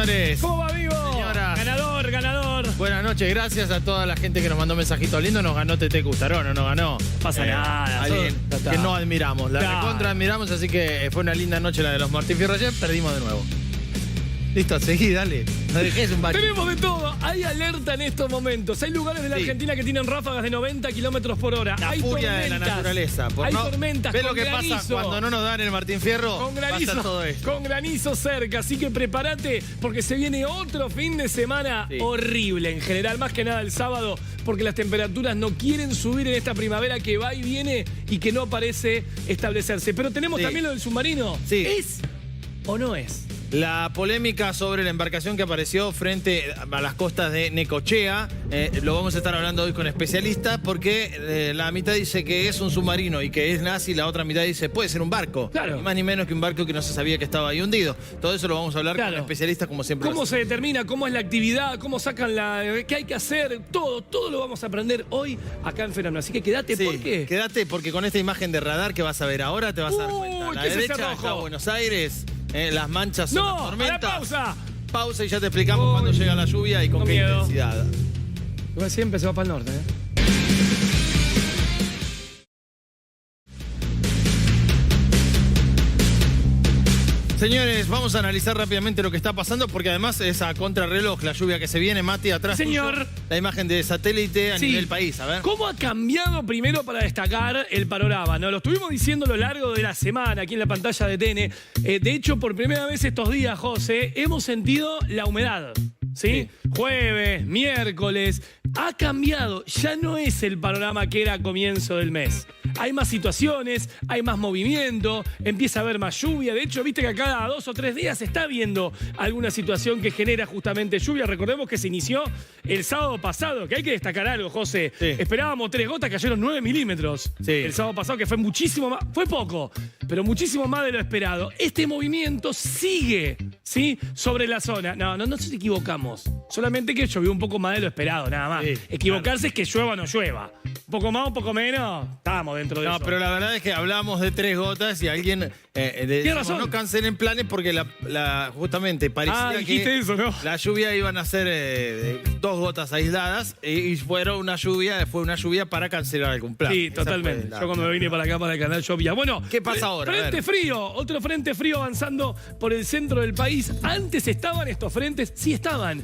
señores. ¿Cómo va, amigo? Señoras. Ganador, ganador. Buenas noches, gracias a toda la gente que nos mandó mensajitos lindos. Nos ganó Tete Custarón, ¿o no ganó? No pasa nada. Alguien Ya está. que no admiramos. La Claro. recontra admiramos, así que fue una linda noche la de los Martín Fierro ayer. Perdimos de nuevo. Listo, seguí, dale. No dejes un bache. Tenemos de todo. Hay alerta en estos momentos. Hay lugares de la Sí. Argentina que tienen ráfagas de 90 kilómetros por hora. La hay furia de la tormentas. naturaleza. Hay tormentas. ¿Ves lo con que pasa granizo. cuando no nos dan el Martín Fierro? Con Pasa granizo, todo esto. con granizo cerca, así que prepárate porque se viene otro fin de semana Sí. horrible en general, más que nada el sábado, porque las temperaturas no quieren subir en esta primavera que va y viene y que no parece establecerse. Pero tenemos Sí. también lo del submarino. Sí. ¿Es o no es? La polémica sobre la embarcación que apareció frente a las costas de Necochea, lo vamos a estar hablando hoy con especialistas porque la mitad dice que es un submarino y que es nazi, la otra mitad dice puede ser un barco. Claro. Ni más ni menos que un barco que no se sabía que estaba ahí hundido. Todo eso lo vamos a hablar Claro. con especialistas como siempre. ¿Cómo lo se determina? ¿Cómo es la actividad? ¿Cómo sacan la...? ¿Qué hay que hacer? Todo lo vamos a aprender hoy acá en Fenómeno. Así que quédate, hacemos. ¿por Sí, qué? quédate porque con esta imagen de radar que vas a ver ahora te vas a dar cuenta. A la ¿qué es ese derecha está rojo? Buenos Aires, las manchas son las ¡No! ¡A la tormentas. pausa! Pausa y ya te explicamos cuándo llega la lluvia y con Con qué miedo. intensidad. Igual siempre se va para el norte, ¿eh? Señores, vamos a analizar rápidamente lo que está pasando porque además es a contrarreloj la lluvia que se viene. Mati, atrás Señor. tuyo, la imagen de satélite a Sí. nivel país. A ver. ¿Cómo ha cambiado primero para destacar el panorama? ¿No? Lo estuvimos diciendo a lo largo de la semana aquí en la pantalla de TN. De hecho, por primera vez estos días, José, hemos sentido la humedad. ¿Sí? Jueves, miércoles. Ha cambiado. Ya no es el panorama que era a comienzo del mes. Hay más situaciones, hay más movimiento, empieza a haber más lluvia. De hecho, viste que cada 2 o 3 días se está viendo alguna situación que genera justamente lluvia. Recordemos que se inició el sábado pasado, que hay que destacar algo, José. Sí. Esperábamos 3 gotas, cayeron 9 milímetros. Sí. El sábado pasado, que fue muchísimo más, fue poco, pero muchísimo más de lo esperado. Este movimiento sigue, ¿sí? Sobre la zona. No nos equivocamos. Solamente que llovió un poco más de lo esperado, nada más. Sí, Equivocarse es que llueva o no llueva. Un poco más, un poco menos, estábamos dentro de No, eso. pero la verdad es que hablamos de 3 gotas y alguien Tiene razón. no cancelen planes porque justamente parecía dijiste que eso, ¿no? la lluvia iban a ser 2 gotas aisladas y fue una lluvia para cancelar algún plan. Sí, Esa totalmente. fue la- Yo cuando me vine para acá, para el canal, llovía. Bueno, ¿Qué pasa ahora? A Frente ver. frío, otro frente frío avanzando por el centro del país. Antes estaban estos frentes, sí estaban.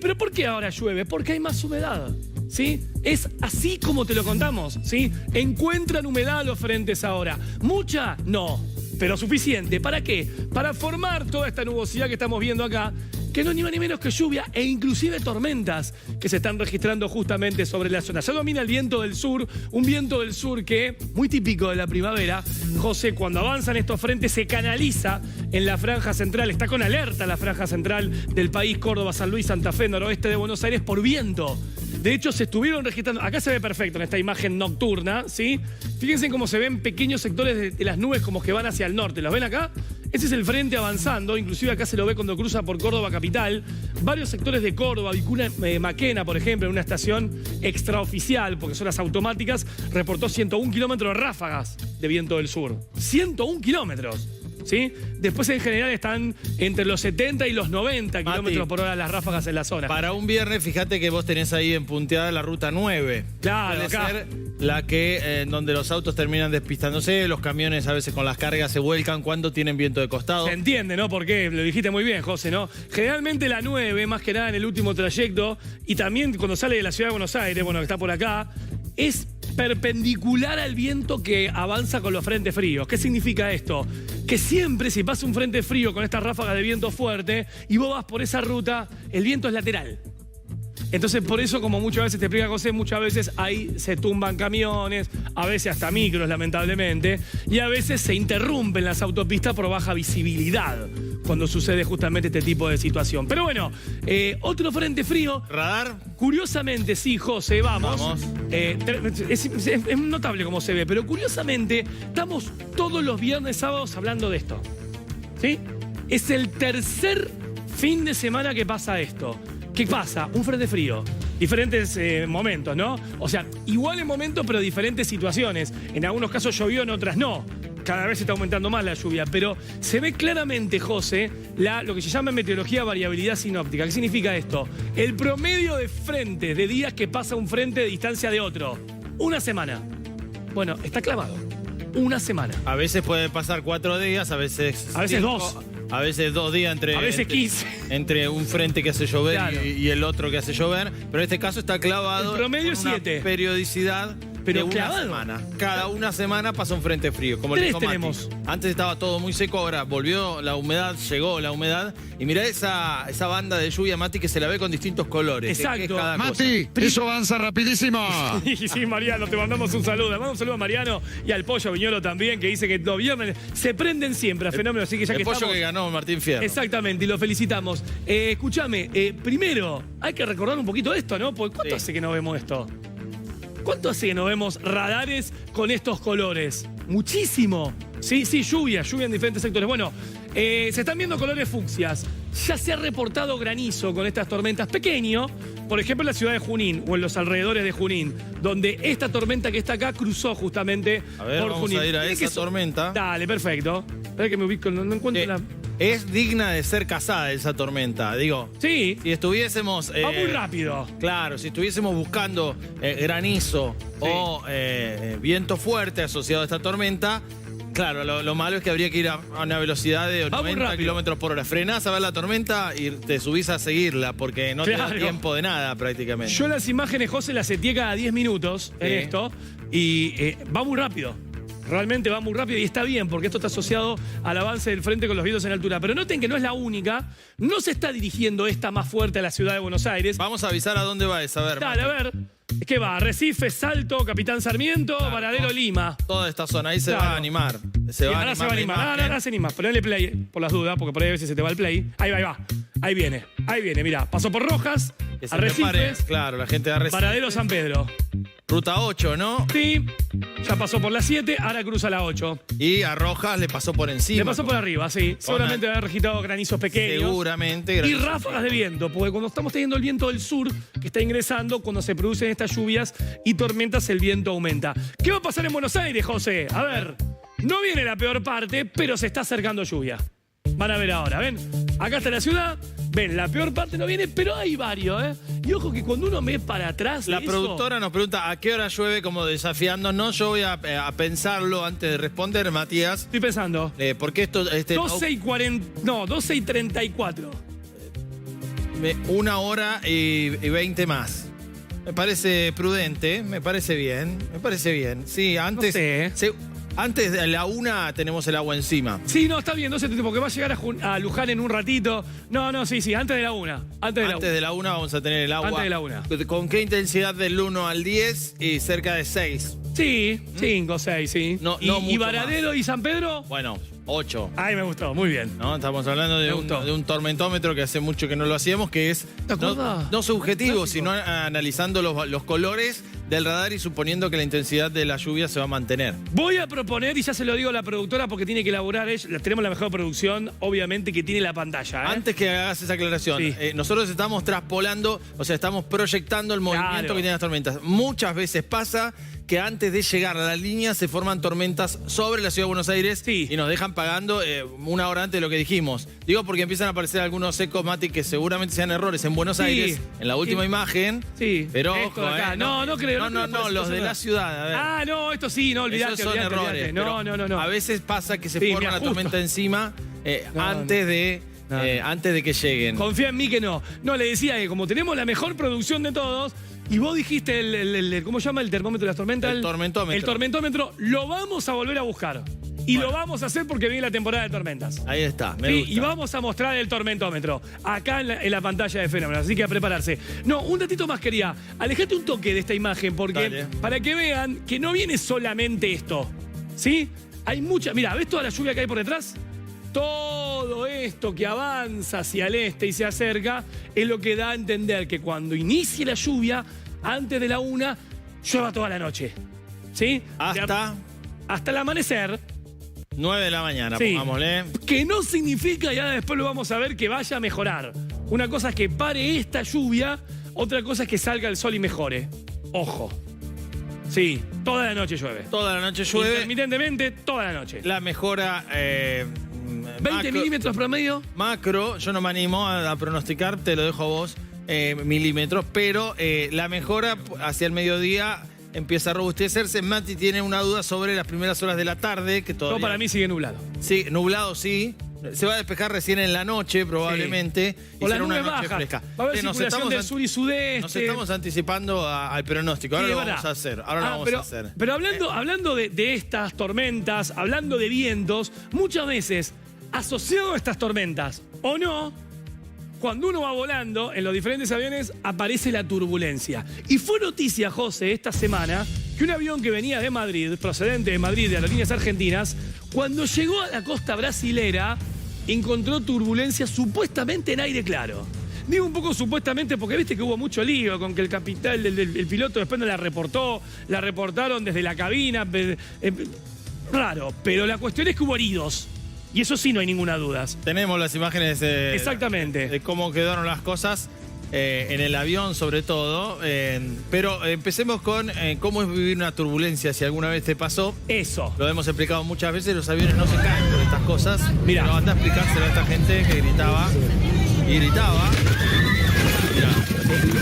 ¿Pero por qué ahora llueve? Porque hay más humedad. ¿Sí? Es así como te lo contamos, ¿sí? Encuentran humedad los frentes ahora. ¿Mucha? No, pero suficiente. ¿Para qué? Para formar toda esta nubosidad que estamos viendo acá, que no es ni más ni menos que lluvia e inclusive tormentas que se están registrando justamente sobre la zona. Ya domina el viento del sur, un viento del sur que, muy típico de la primavera, José, cuando avanzan estos frentes se canaliza en la franja central, está con alerta la franja central del país, Córdoba, San Luis, Santa Fe, noroeste de Buenos Aires, por viento. De hecho, se estuvieron registrando, acá se ve perfecto en esta imagen nocturna, ¿sí? Fíjense cómo se ven pequeños sectores de las nubes como que van hacia el norte. ¿Los ven acá? Ese es el frente avanzando, inclusive acá se lo ve cuando cruza por Córdoba capital. Varios sectores de Córdoba, Vicuna, Maquena, por ejemplo, en una estación extraoficial, porque son las automáticas, reportó 101 kilómetros de ráfagas de viento del sur. 101 kilómetros. ¿Sí? Después en general están entre los 70 y los 90 kilómetros por hora las ráfagas en la zona. Para un viernes, fíjate que vos tenés ahí en punteada la ruta 9. Claro, Puede acá. ser la que, donde los autos terminan despistándose, los camiones a veces con las cargas se vuelcan cuando tienen viento de costado. Se entiende, ¿no? Porque lo dijiste muy bien, José, ¿no? Generalmente la 9, más que nada en el último trayecto, y también cuando sale de la ciudad de Buenos Aires, bueno, que está por acá, es perpendicular al viento que avanza con los frentes fríos. ¿Qué significa esto? Que siempre si pasa un frente frío con estas ráfagas de viento fuerte y vos vas por esa ruta, el viento es lateral. Entonces, por eso, como muchas veces te explica José, muchas veces ahí se tumban camiones, a veces hasta micros, lamentablemente, y a veces se interrumpen las autopistas por baja visibilidad cuando sucede justamente este tipo de situación. Pero bueno, otro frente frío. ¿Radar? Curiosamente, sí, José, vamos. Es notable cómo se ve, pero curiosamente estamos todos los viernes, sábados hablando de esto. ¿Sí? Es el tercer fin de semana que pasa esto. ¿Qué pasa? Un frente frío. Diferentes momentos, ¿no? O sea, igual en momentos, pero diferentes situaciones. En algunos casos llovió, en otras no. cada vez está aumentando más la lluvia, pero se ve claramente, José, lo que se llama en meteorología variabilidad sinóptica. ¿Qué significa esto? El promedio de frente, de días que pasa un frente de distancia de otro. Una semana. Bueno, está clavado. Una semana. A veces puede pasar 4 días, a veces 2. A veces 2 días entre... A veces 15. Entre un frente que hace llover Claro. y el otro que hace llover. Pero en este caso está clavado. El promedio con es una 7. periodicidad Pero de una clavado. semana. Cada una semana pasa un frente frío. Como le 3 dijo Mati. tenemos. Antes estaba todo muy seco, ahora volvió la humedad, llegó la humedad. Y mirá esa banda de lluvia, Mati, que se la ve con distintos colores. Exacto. Que es cada cosa. Mati, eso avanza rapidísimo. Sí, Mariano, te mandamos un saludo. Le mandamos un saludo a Mariano y al Pollo Viñolo también, que dice que los viernes se prenden siempre a fenómenos. Así que ya El que pollo estamos... que ganó Martín Fierro. Exactamente, y lo felicitamos. Escúchame, primero, hay que recordar un poquito esto, ¿no? Porque ¿cuánto Sí. hace que no vemos esto? ¿Cuánto hace que no vemos radares con estos colores? Muchísimo. Sí, lluvia en diferentes sectores. Bueno, se están viendo colores fucsias. Ya se ha reportado granizo con estas tormentas pequeño, por ejemplo en la ciudad de Junín o en los alrededores de Junín, donde esta tormenta que está acá cruzó justamente A ver, por vamos Junín. a ir a Tiene que esa tormenta. Dale, perfecto. Espera que me ubico, no encuentro la... Es digna de ser casada esa tormenta, digo. Sí, Si estuviésemos... va muy rápido. Claro, si estuviésemos buscando granizo o viento fuerte asociado a esta tormenta, claro, lo malo es que habría que ir a una velocidad de Va muy 90 rápido. kilómetros por hora. Frenás a ver la tormenta y te subís a seguirla porque no te da Claro. tiempo de nada prácticamente. Yo las imágenes, José, las etié cada 10 minutos en Sí. esto y va muy rápido. Realmente va muy rápido y está bien porque esto está asociado al avance del frente con los vientos en altura. Pero noten que no es la única. No se está dirigiendo esta más fuerte a la ciudad de Buenos Aires. Vamos a avisar a dónde va esa, a ver. Dale, a ver. ¿Qué va? Recife, Salto, Capitán Sarmiento, Varadero, Lima. Toda esta zona, ahí se Claro. va a animar. Se va a Ahora animar se va a la animar. imagen. Ahora se anima. Ponele play por las dudas, porque por ahí a veces se te va el play. Ahí va, ahí va. Ahí viene. Mirá. Pasó por Rojas, Que se prepare, Arrecifes, claro, la gente de Arrecife. Varadero, San Pedro. Ruta 8, ¿no? Sí, ya pasó por la 7, ahora cruza la 8. Y a Rojas le pasó por encima. Le pasó por arriba, sí. Seguramente haber registrado granizos pequeños. Seguramente. Y granizo ráfagas de viento, porque cuando estamos teniendo el viento del sur que está ingresando, cuando se producen estas lluvias y tormentas, el viento aumenta. ¿Qué va a pasar en Buenos Aires, José? A ver, no viene la peor parte, pero se está acercando lluvia. Van a ver ahora, ¿ven? Acá está la ciudad, ven, la peor parte no viene, pero hay varios, ¿eh? Y ojo que cuando uno ve para atrás... La eso- productora nos pregunta a qué hora llueve, como desafiándonos. Yo voy a pensarlo antes de responder, Matías. Estoy pensando. Porque esto... 12 y 40... No, 12 y 34. 1 hora y 20 más. Me parece prudente, me parece bien. Sí, antes... No sé. Antes de la 1 tenemos el agua encima. Sí, no, está bien, 12 porque va a llegar a Luján en un ratito. No, sí, antes de la 1. Antes Antes de la 1 vamos a tener el agua. Antes de la 1. ¿Con qué intensidad del 1 al 10? Y cerca de 6. Sí, 5, 6, sí. No ¿Y mucho Varadero y San Pedro? Bueno, 8. Ay, me gustó, muy bien. ¿No? Estamos hablando Me de gustó. un tormentómetro que hace mucho que no lo hacíamos, que es ¿Te acordás? no subjetivo, Clásico. sino analizando los colores del radar y suponiendo que la intensidad de la lluvia se va a mantener. Voy a proponer, y ya se lo digo a la productora porque tiene que elaborar ella, tenemos la mejor producción, obviamente, que tiene la pantalla. ¿eh? Antes que hagas esa aclaración, Sí. nosotros estamos traspolando, o sea, estamos proyectando el movimiento Claro. que tienen las tormentas. Muchas veces pasa que antes de llegar a la línea se forman tormentas sobre la ciudad de Buenos Aires Sí. y nos dejan pagando 1 hora antes de lo que dijimos. Digo porque empiezan a aparecer algunos ecos, Mati, que seguramente sean errores en Buenos Sí. Aires, en la última Sí. imagen. Sí. Pero Esto ojo, de acá. No creo. No, los de la ciudad. A ver. Ah, no, esto sí, no, olvidate, Esos son olvidate, errores. olvidate. pero No. A veces pasa que se Sí, forma me la ajusto. tormenta encima No, antes de No. antes de que lleguen. Confía en mí que no. No, le decía que como tenemos la mejor producción de todos, y vos dijiste ¿cómo se llama el termómetro de las tormentas? El tormentómetro. El tormentómetro, lo vamos a volver a buscar. Y Bueno. lo vamos a hacer porque viene la temporada de tormentas. Ahí está, me Sí, gusta. y vamos a mostrar el tormentómetro acá en la pantalla de Fenómenos, así que a prepararse. No, un datito más quería. Alejate un toque de esta imagen porque Dale. para que vean que no viene solamente esto. ¿Sí? Hay mucha. Mira, ¿ves toda la lluvia que hay por detrás? Todo esto que avanza hacia el este y se acerca es lo que da a entender que cuando inicie la lluvia, antes de la 1, llueva toda la noche. ¿Sí? Hasta el amanecer. 9 de la mañana, Sí. pongámosle. Que no significa, y ahora después lo vamos a ver, que vaya a mejorar. Una cosa es que pare esta lluvia, otra cosa es que salga el sol y mejore. Ojo. Sí, toda la noche llueve. Toda la noche llueve. Intermitentemente, toda la noche. La mejora 20 milímetros promedio. macro, yo no me animo a pronosticar, te lo dejo a vos, milímetros, pero la mejora hacia el mediodía empieza a robustecerse. Mati tiene una duda sobre las primeras horas de la tarde, que todavía... No, para mí sigue nublado. Sí, nublado sí. Se va a despejar recién en la noche, probablemente. O Y la será nube una noche baja. fresca. Va a haber circulación del sur y sudeste. Nos estamos anticipando al pronóstico. Ahora Sí, lo es vamos verdad. a hacer. Ahora lo vamos a hacer. Pero hablando de estas tormentas, hablando de vientos, muchas veces, asociado a estas tormentas, o no, cuando uno va volando en los diferentes aviones, aparece la turbulencia. Y fue noticia, José, esta semana, que un avión que venía de Madrid, procedente de Madrid, de Aerolíneas Argentinas, cuando llegó a la costa brasilera, encontró turbulencia supuestamente en aire claro. Digo un poco supuestamente porque viste que hubo mucho lío con que el capitán, el piloto después no la reportó, la reportaron desde la cabina. Raro, pero la cuestión es que hubo heridos. Y eso sí no hay ninguna duda. Tenemos las imágenes Exactamente. de cómo quedaron las cosas en el avión sobre todo. Pero empecemos con cómo es vivir una turbulencia, si alguna vez te pasó. Eso. Lo hemos explicado muchas veces, los aviones no se caen por estas cosas. Mirá. Pero anda a explicárselo a esta gente que gritaba y gritaba. Mirá.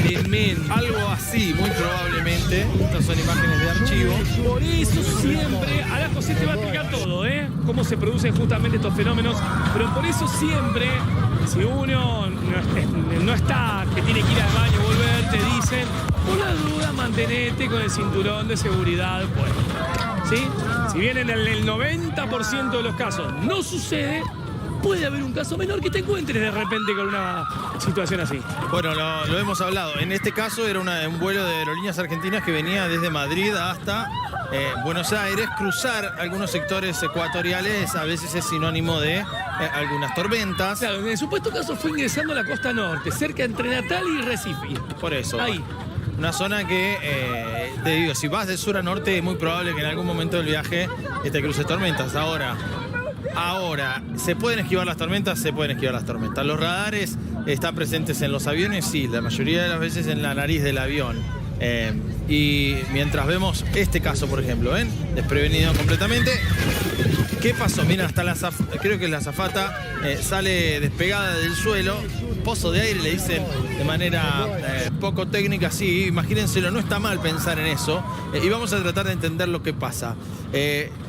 Tremendo. Algo así, muy probablemente. Estas son imágenes de archivo. Por eso siempre, ahora José te va a explicar todo, cómo se producen justamente estos fenómenos, pero por eso siempre, si uno no está, que tiene que ir al baño, volver, te dicen, por la duda, mantenete con el cinturón de seguridad puesto. ¿Sí? Si bien en el 90% de los casos no sucede, puede haber un caso menor que te encuentres de repente con una situación así. Bueno, lo hemos hablado. En este caso era un vuelo de Aerolíneas Argentinas que venía desde Madrid hasta Buenos Aires. Cruzar algunos sectores ecuatoriales a veces es sinónimo de algunas tormentas. Claro, en el supuesto caso fue ingresando a la costa norte, cerca entre Natal y Recife. Por eso. Ahí. Una zona que, te digo, si vas de sur a norte es muy probable que en algún momento del viaje te cruces tormentas. Ahora, ¿se pueden esquivar las tormentas? Se pueden esquivar las tormentas. ¿Los radares están presentes en los aviones? Sí, la mayoría de las veces en la nariz del avión. Y mientras vemos este caso, por ejemplo, desprevenido completamente. ¿Qué pasó? Mira, hasta creo que la azafata sale despegada del suelo. Pozo de aire, le dicen de manera poco técnica. Sí, imagínenselo, no está mal pensar en eso. Y vamos a tratar de entender lo que pasa.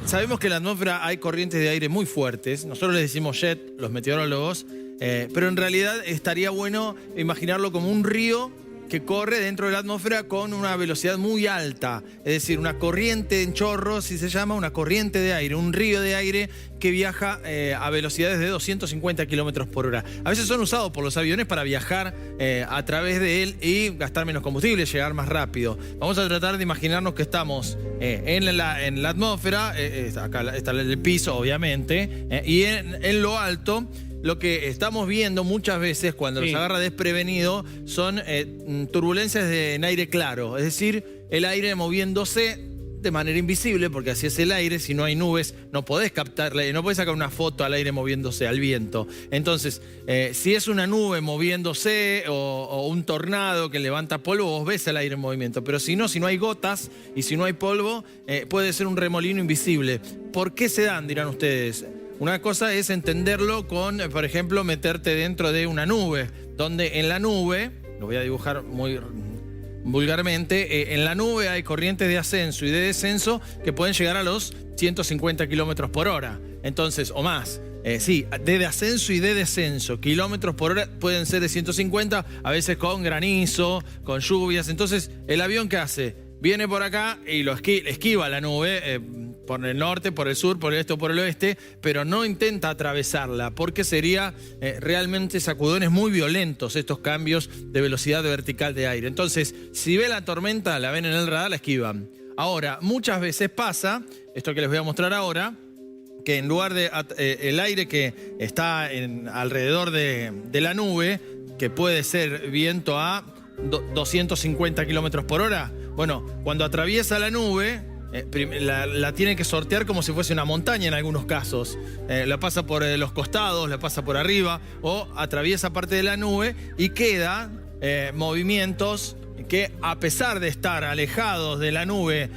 Sabemos que en la atmósfera hay corrientes de aire muy fuertes. Nosotros les decimos jet, los meteorólogos. Pero en realidad estaría bueno imaginarlo como un río que corre dentro de la atmósfera con una velocidad muy alta. Es decir, una corriente en chorro, si se llama, una corriente de aire, un río de aire que viaja a velocidades de 250 kilómetros por hora. A veces son usados por los aviones para viajar a través de él y gastar menos combustible, llegar más rápido. Vamos a tratar de imaginarnos que estamos en la atmósfera, acá está el piso, obviamente, y en lo alto. Lo que estamos viendo muchas veces cuando nos agarra desprevenido son turbulencias en aire claro. Es decir, el aire moviéndose de manera invisible, porque así es el aire. Si no hay nubes, no podés captarla, no podés sacar una foto al aire moviéndose, al viento. Entonces, si es una nube moviéndose o un tornado que levanta polvo, vos ves el aire en movimiento. Pero si no hay gotas y si no hay polvo, puede ser un remolino invisible. ¿Por qué se dan, dirán ustedes? Una cosa es entenderlo con, por ejemplo, meterte dentro de una nube, donde en la nube, lo voy a dibujar muy vulgarmente, en la nube hay corrientes de ascenso y de descenso que pueden llegar a los 150 kilómetros por hora. Entonces, o más. Sí, de ascenso y de descenso. Kilómetros por hora pueden ser de 150, a veces con granizo, con lluvias. Entonces, ¿el avión qué hace? Viene por acá y lo esquiva la nube, por el norte, por el sur, por el este o por el oeste, pero no intenta atravesarla, porque sería realmente sacudones muy violentos estos cambios de velocidad vertical de aire. Entonces, si ve la tormenta, la ven en el radar, la esquivan. Ahora, muchas veces pasa, esto que les voy a mostrar ahora, que en lugar de el aire que está alrededor de la nube, que puede ser viento a 250 kilómetros por hora, bueno, cuando atraviesa la nube, la tiene que sortear como si fuese una montaña en algunos casos. La pasa por los costados, la pasa por arriba o atraviesa parte de la nube y queda movimientos que a pesar de estar alejados de la nube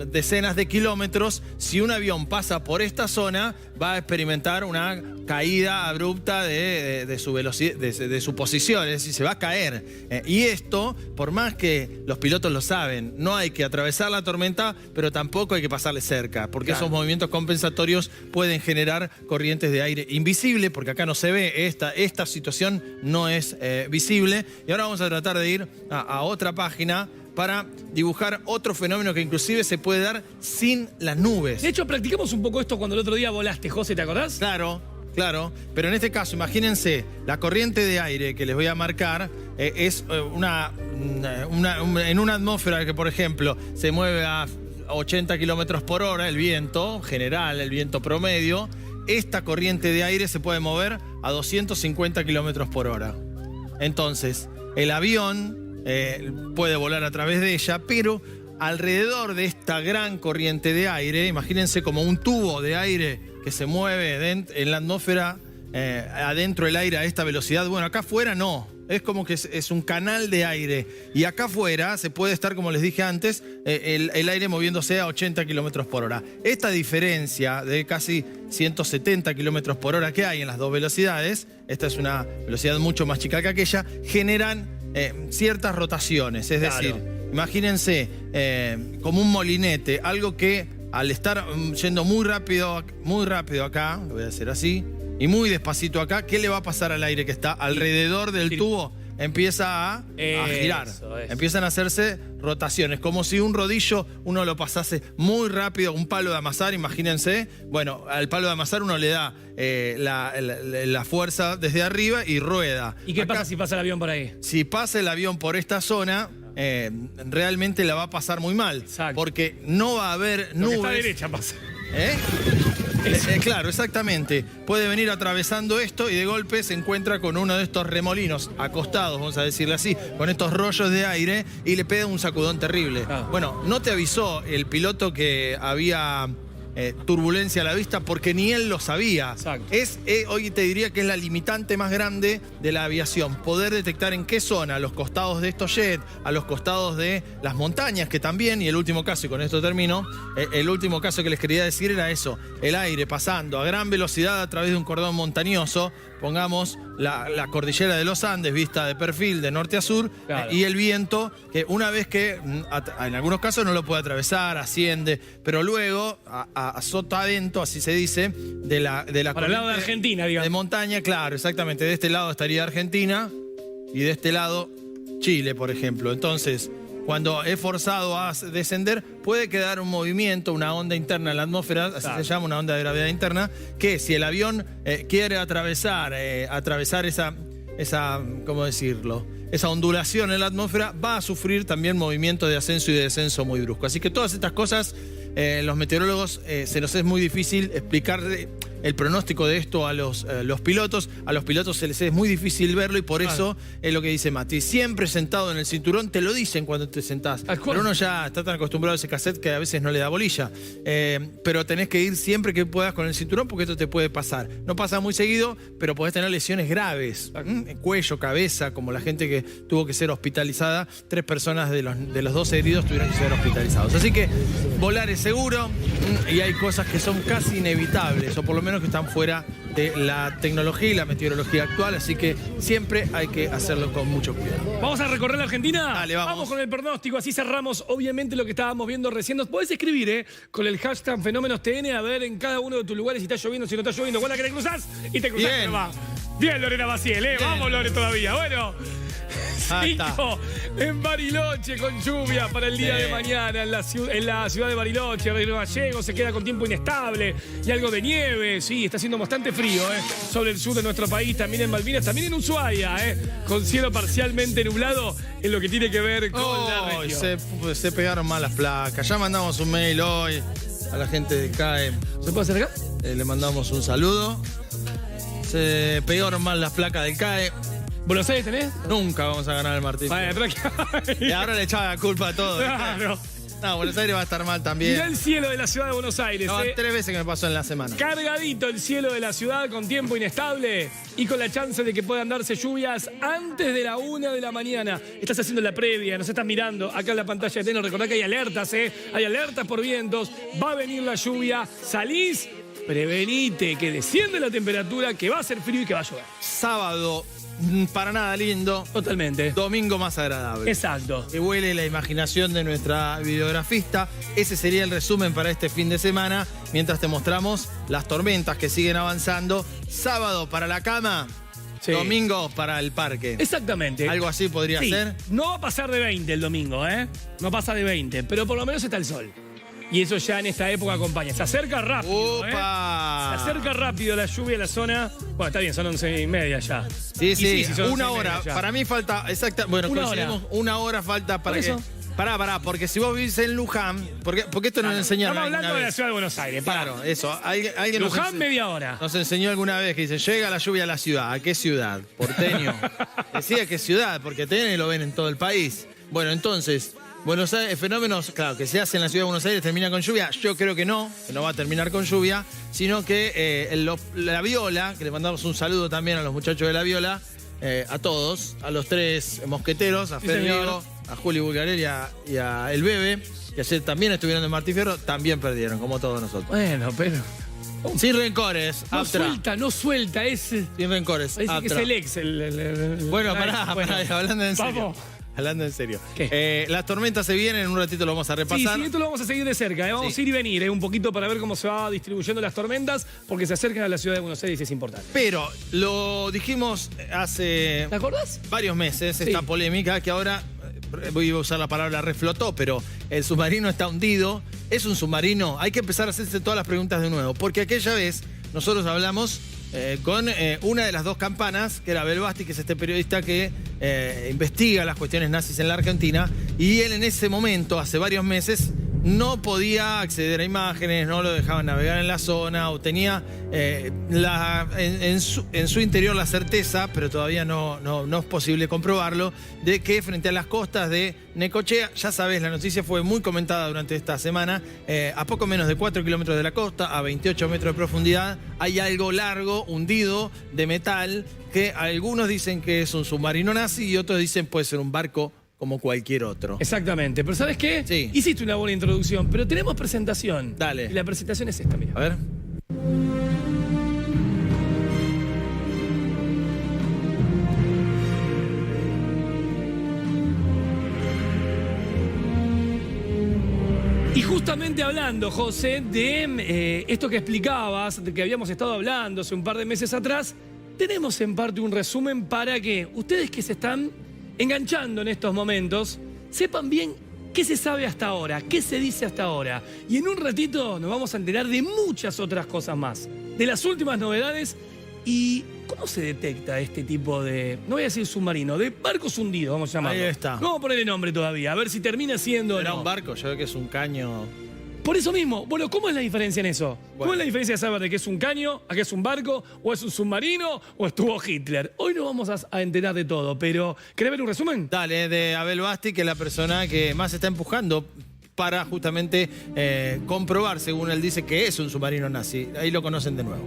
decenas de kilómetros, si un avión pasa por esta zona, va a experimentar una caída abrupta de su velocidad, de su posición, es decir, se va a caer. Y esto, por más que los pilotos lo saben, no hay que atravesar la tormenta, pero tampoco hay que pasarle cerca, porque esos movimientos compensatorios pueden generar corrientes de aire invisible, porque acá no se ve, esta situación no es visible. Y ahora vamos a tratar de ir a otra página para dibujar otro fenómeno que inclusive se puede dar sin las nubes. De hecho, practicamos un poco esto cuando el otro día volaste, José, ¿te acordás? Claro, pero en este caso, imagínense, la corriente de aire que les voy a marcar es en una atmósfera que, por ejemplo, se mueve a 80 kilómetros por hora, el viento general, el viento promedio. Esta corriente de aire se puede mover a 250 kilómetros por hora. Entonces, el avión puede volar a través de ella, pero alrededor de esta gran corriente de aire, imagínense como un tubo de aire que se mueve en la atmósfera, adentro del aire a esta velocidad. Bueno, acá afuera no, es como que es un canal de aire. Y acá afuera se puede estar, como les dije antes, el aire moviéndose a 80 kilómetros por hora. Esta diferencia de casi 170 kilómetros por hora que hay en las dos velocidades, esta es una velocidad mucho más chica que aquella, generan ciertas rotaciones. Es decir, imagínense como un molinete, algo que al estar yendo muy rápido acá, lo voy a hacer así, y muy despacito acá, ¿qué le va a pasar al aire que está alrededor del tubo? Empieza a girar. Eso. Empiezan a hacerse rotaciones, como si un rodillo uno lo pasase muy rápido, un palo de amasar, imagínense. Bueno, al palo de amasar uno le da la fuerza desde arriba y rueda. ¿Y qué pasa si pasa el avión por ahí? Si pasa el avión por esta zona, realmente la va a pasar muy mal. Exacto. Porque no va a haber nubes. Lo que está derecha pasa. Claro, exactamente. Puede venir atravesando esto y de golpe se encuentra con uno de estos remolinos acostados, vamos a decirle así, con estos rollos de aire y le pega un sacudón terrible. Bueno, no te avisó el piloto que había turbulencia a la vista porque ni él lo sabía. Hoy te diría que es la limitante más grande de la aviación, poder detectar en qué zona, a los costados de estos jets, a los costados de las montañas, que también, y el último caso, y con esto termino, el último caso que les quería decir era eso, el aire pasando a gran velocidad a través de un cordón montañoso, pongamos la cordillera de los Andes vista de perfil de norte a sur, y el viento que una vez que en algunos casos no lo puede atravesar, asciende, pero luego a sotavento, así se dice, de la para el lado de Argentina, digamos. De montaña, claro, exactamente. De este lado estaría Argentina y de este lado Chile, por ejemplo. Entonces, cuando es forzado a descender, puede quedar un movimiento, una onda interna en la atmósfera, así se llama, una onda de gravedad interna, que si el avión quiere atravesar esa, ¿cómo decirlo?, esa ondulación en la atmósfera, va a sufrir también movimientos de ascenso y de descenso muy brusco. Así que todas estas cosas, los meteorólogos, se nos es muy difícil explicar el pronóstico de esto a los pilotos. A los pilotos se les es muy difícil verlo y por eso es lo que dice Mati. Siempre sentado en el cinturón, te lo dicen cuando te sentás. Pero uno ya está tan acostumbrado a ese cassette que a veces no le da bolilla. Pero tenés que ir siempre que puedas con el cinturón porque esto te puede pasar. No pasa muy seguido, pero podés tener lesiones graves. Cuello, cabeza, como la gente que tuvo que ser hospitalizada. 3 personas de los 12 heridos tuvieron que ser hospitalizados. Así que volar es seguro y hay cosas que son casi inevitables, o por lo menos que están fuera de la tecnología y la meteorología actual, así que siempre hay que hacerlo con mucho cuidado. ¿Vamos a recorrer la Argentina? Dale, vamos con el pronóstico, así cerramos obviamente lo que estábamos viendo recién. Nos podés escribir con el hashtag FenómenosTN a ver en cada uno de tus lugares si está lloviendo, si no está lloviendo, cuál la que te cruzás y te cruzás. Bien, Lorena Maciel, vamos Lore todavía. Bueno, 5 en Bariloche con lluvia para el día de mañana en la ciudad de Bariloche. Río Gallegos se queda con tiempo inestable y algo de nieve. Sí, está haciendo bastante frío sobre el sur de nuestro país, también en Malvinas, también en Ushuaia, con cielo parcialmente nublado en lo que tiene que ver con la región. Se pegaron mal las placas. Ya mandamos un mail hoy a la gente de CAE. ¿Se puede hacer acá? Le mandamos un saludo. Se pegaron mal las placas del CAE. ¿Buenos Aires tenés? Nunca vamos a ganar el Martín. Vale, y ahora le echaba la culpa a todo. Claro. No, Buenos Aires va a estar mal también. Mirá el cielo de la ciudad de Buenos Aires. No, 3 veces que me pasó en la semana. Cargadito el cielo de la ciudad con tiempo inestable y con la chance de que puedan darse lluvias antes de la 1 de la mañana. Estás haciendo la previa, nos estás mirando acá en la pantalla de Teno. Recordá que hay alertas, hay alertas por vientos. Va a venir la lluvia. Salís, prevenite que desciende la temperatura, que va a ser frío y que va a llover. Sábado, para nada lindo. Totalmente. Domingo más agradable. Exacto. Que huele la imaginación de nuestra videografista. Ese sería el resumen para este fin de semana, mientras te mostramos las tormentas que siguen avanzando. Sábado para la cama, Sí. domingo para el parque. Exactamente. Algo así podría Sí, ser. no va a pasar de 20 el domingo, ¿eh? No pasa de 20, pero por lo menos está el sol. Y eso ya en esta época acompaña. Se acerca rápido, ¿eh? ¡Opa! Se acerca rápido la lluvia a la zona. Bueno, está bien, son 11:30 ya. Sí, Y sí, son una 11:30 hora. ya. Para mí falta, exacta, bueno, Una coincidimos, una hora falta para Por que... eso. Pará, porque si vos vivís en Luján, porque esto nos enseñaron Estamos alguna hablando de la vez. ciudad de Buenos Aires. Pará. Claro, eso. Alguien nos Luján, media hora. nos enseñó alguna vez que dice, llega la lluvia a la ciudad. ¿A qué ciudad? Porteño. Decía que ciudad, porque TN lo ven en todo el país. Bueno, entonces, Buenos Aires, fenómenos, claro, que se hacen en la ciudad de Buenos Aires, termina con lluvia. Yo creo que no va a terminar con lluvia, sino que la Viola, que le mandamos un saludo también a los muchachos de la Viola, a todos, a los 3 mosqueteros, a Sí, Fer señor. Vigo, a Juli Bulgarelli y a El Bebe, que ayer también estuvieron en Martí Fierro, también perdieron, como todos nosotros. Bueno, pero. Sin rencores, No Aptra. no suelta, es. Sin rencores, Parece que es Aptra. el ex. Bueno, Ay, pará, bueno. hablando en serio. Vamos. Hablando en serio. ¿Qué? Las tormentas se vienen, en un ratito lo vamos a Sí, repasar. sí, esto lo vamos a seguir de cerca. Vamos Sí. a ir y venir un poquito para ver cómo se va distribuyendo las tormentas, porque se acercan a la ciudad de Buenos Aires y es importante. Pero lo dijimos hace ¿Te acordás? varios meses, Sí. esta polémica, que ahora, voy a usar la palabra reflotó, pero el submarino está hundido. ¿Es un submarino? Hay que empezar a hacerse todas las preguntas de nuevo, porque aquella vez nosotros hablamos con una de las 2 campanas, que era Abel Basti, que es este periodista que investiga las cuestiones nazis en la Argentina, y él en ese momento, hace varios meses, no podía acceder a imágenes, no lo dejaban navegar en la zona, o tenía en su interior la certeza, pero todavía no es posible comprobarlo, de que frente a las costas de Necochea, ya sabes, la noticia fue muy comentada durante esta semana, a poco menos de 4 kilómetros de la costa, a 28 metros de profundidad, hay algo largo, hundido, de metal, que algunos dicen que es un submarino nazi y otros dicen puede ser un barco como cualquier otro. Exactamente. Pero ¿sabes qué? Sí. Hiciste una buena introducción, pero tenemos presentación. Dale. Y la presentación es esta, mira. A ver. Y justamente hablando, José, de esto que explicabas, de que habíamos estado hablando hace un par de meses atrás, tenemos en parte un resumen para que ustedes que se están enganchando en estos momentos sepan bien qué se sabe hasta ahora, qué se dice hasta ahora. Y en un ratito nos vamos a enterar de muchas otras cosas más, de las últimas novedades y cómo se detecta este tipo de, no voy a decir submarino, de barcos hundidos, vamos a llamarlo. Ahí está. No vamos a ponerle nombre todavía, a ver si termina siendo o Era no. un barco, yo creo que es un caño. Por eso mismo, bueno, ¿cómo es la diferencia en eso? ¿Cómo Bueno. es la diferencia de saber de que es un caño, a que es un barco, o es un submarino, o estuvo Hitler? Hoy no vamos a enterar de todo, pero ¿querés ver un resumen? Dale, de Abel Basti, que es la persona que más está empujando para justamente comprobar, según él dice, que es un submarino nazi. Ahí lo conocen de nuevo.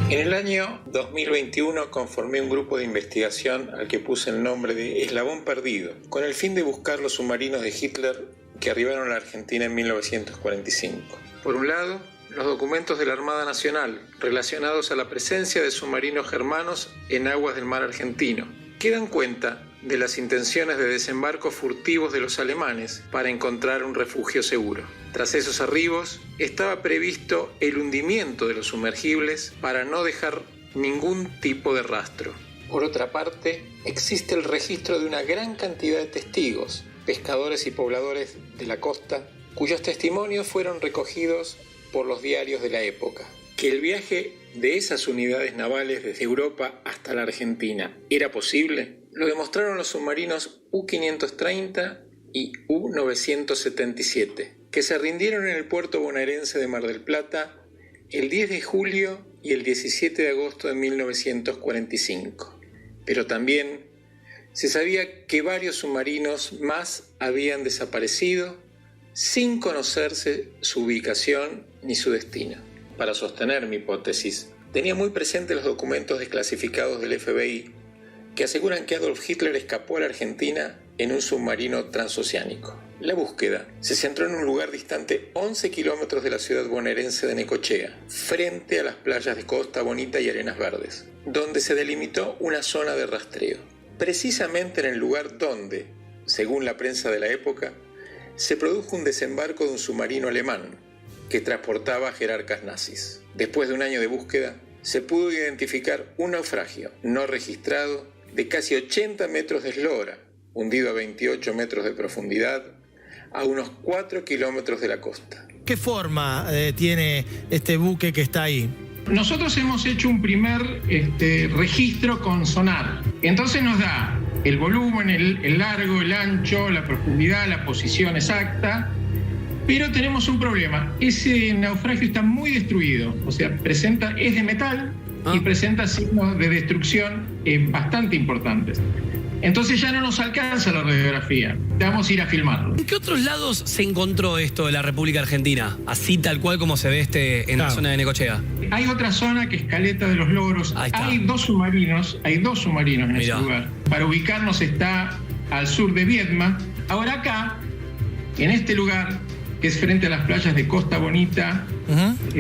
En el año 2021 conformé un grupo de investigación al que puse el nombre de Eslabón Perdido, con el fin de buscar los submarinos de Hitler que arribaron a la Argentina en 1945. Por un lado, los documentos de la Armada Nacional relacionados a la presencia de submarinos germanos en aguas del mar argentino, que dan cuenta de las intenciones de desembarco furtivos de los alemanes para encontrar un refugio seguro. Tras esos arribos, estaba previsto el hundimiento de los sumergibles para no dejar ningún tipo de rastro. Por otra parte, existe el registro de una gran cantidad de testigos, pescadores y pobladores de la costa, cuyos testimonios fueron recogidos por los diarios de la época. Que el viaje de esas unidades navales desde Europa hasta la Argentina era posible, lo demostraron los submarinos U-530 y U-977, que se rindieron en el puerto bonaerense de Mar del Plata el 10 de julio y el 17 de agosto de 1945. Pero también se sabía que varios submarinos más habían desaparecido sin conocerse su ubicación ni su destino. Para sostener mi hipótesis, tenía muy presente los documentos desclasificados del FBI que aseguran que Adolf Hitler escapó a la Argentina en un submarino transoceánico. La búsqueda se centró en un lugar distante 11 kilómetros de la ciudad bonaerense de Necochea, frente a las playas de Costa Bonita y Arenas Verdes, donde se delimitó una zona de rastreo. Precisamente en el lugar donde, según la prensa de la época, se produjo un desembarco de un submarino alemán que transportaba jerarcas nazis. Después de un año de búsqueda, se pudo identificar un naufragio no registrado de casi 80 metros de eslora, hundido a 28 metros de profundidad, a unos 4 kilómetros de la costa. ¿Qué forma tiene este buque que está ahí? Nosotros hemos hecho un primer registro con sonar. Entonces nos da el volumen, el largo, el ancho, la profundidad, la posición exacta. Pero tenemos un problema. Ese naufragio está muy destruido. O sea, es de metal y presenta signos de destrucción bastante importantes. Entonces ya no nos alcanza la radiografía. Vamos a ir a filmarlo. ¿En qué otros lados se encontró esto de la República Argentina? Así tal cual como se ve en la zona de Necochea. Hay otra zona que es Caleta de los Logros. Hay dos submarinos en ese lugar. Para ubicarnos está al sur de Viedma. Ahora acá, en este lugar, que es frente a las playas de Costa Bonita,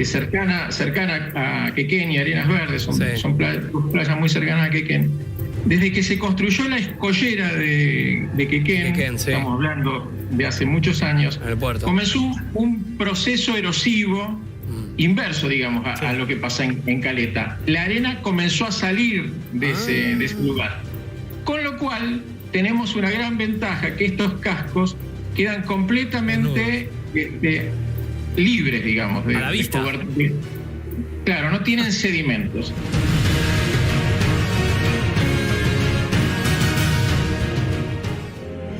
cercana a Quequén y Arenas Verdes, son playas muy cercanas a Quequén. Desde que se construyó la escollera de Quequén, estamos hablando de hace muchos años, comenzó un proceso erosivo inverso, digamos, a lo que pasa en Caleta. La arena comenzó a salir de ese lugar. Con lo cual, tenemos una gran ventaja, que estos cascos quedan completamente libres, digamos. A la vista. Claro, no tienen sedimentos.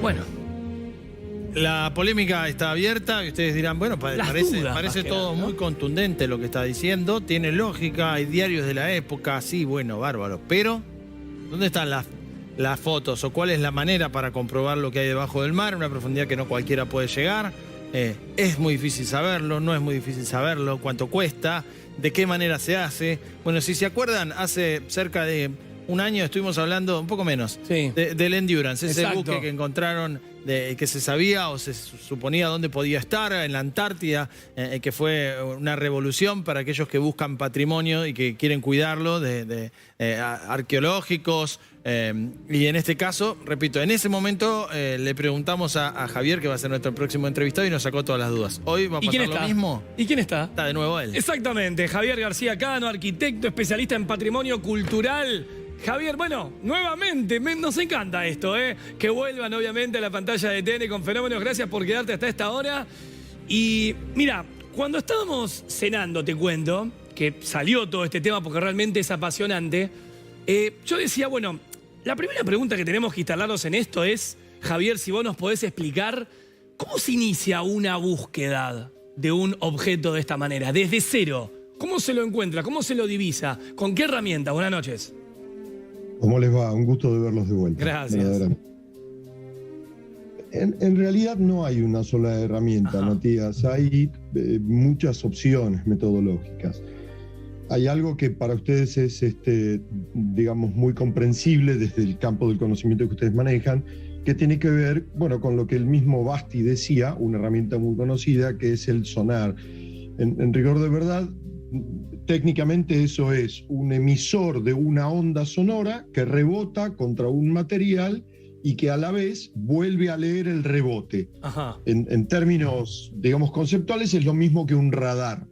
Bueno, la polémica está abierta y ustedes dirán, bueno, parece todo muy contundente lo que está diciendo, tiene lógica, hay diarios de la época, sí, bueno, bárbaro, pero ¿dónde están las fotos o cuál es la manera para comprobar lo que hay debajo del mar, una profundidad que no cualquiera puede llegar? Es muy difícil saberlo, no es muy difícil saberlo, cuánto cuesta, de qué manera se hace. Bueno, si se acuerdan, hace cerca de un año estuvimos hablando, un poco menos, del Endurance, ese buque que encontraron, que se sabía o se suponía dónde podía estar, en la Antártida, que fue una revolución para aquellos que buscan patrimonio y que quieren cuidarlo, arqueológicos. Y en este caso, repito, en ese momento le preguntamos a Javier, que va a ser nuestro próximo entrevistado, y nos sacó todas las dudas. Hoy va a pasar lo mismo. ¿Y quién está? Está de nuevo él. Exactamente, Javier García Cano, arquitecto, especialista en patrimonio cultural. Javier, bueno, nuevamente, nos encanta esto, que vuelvan obviamente a la pantalla de TN con Fenómenos. Gracias por quedarte hasta esta hora. Y mira, cuando estábamos cenando, te cuento, que salió todo este tema porque realmente es apasionante, yo decía, bueno, la primera pregunta que tenemos que instalarnos en esto es, Javier, si vos nos podés explicar cómo se inicia una búsqueda de un objeto de esta manera, desde cero. ¿Cómo se lo encuentra? ¿Cómo se lo divisa? ¿Con qué herramienta? Buenas noches. ¿Cómo les va? Un gusto de verlos de vuelta. Gracias. En realidad no hay una sola herramienta, Matías. Hay muchas opciones metodológicas. Hay algo que para ustedes es, digamos, muy comprensible desde el campo del conocimiento que ustedes manejan, que tiene que ver, bueno, con lo que el mismo Basti decía, una herramienta muy conocida, que es el sonar. En rigor de verdad, técnicamente eso es un emisor de una onda sonora que rebota contra un material y que a la vez vuelve a leer el rebote. En términos, digamos, conceptuales es lo mismo que un radar,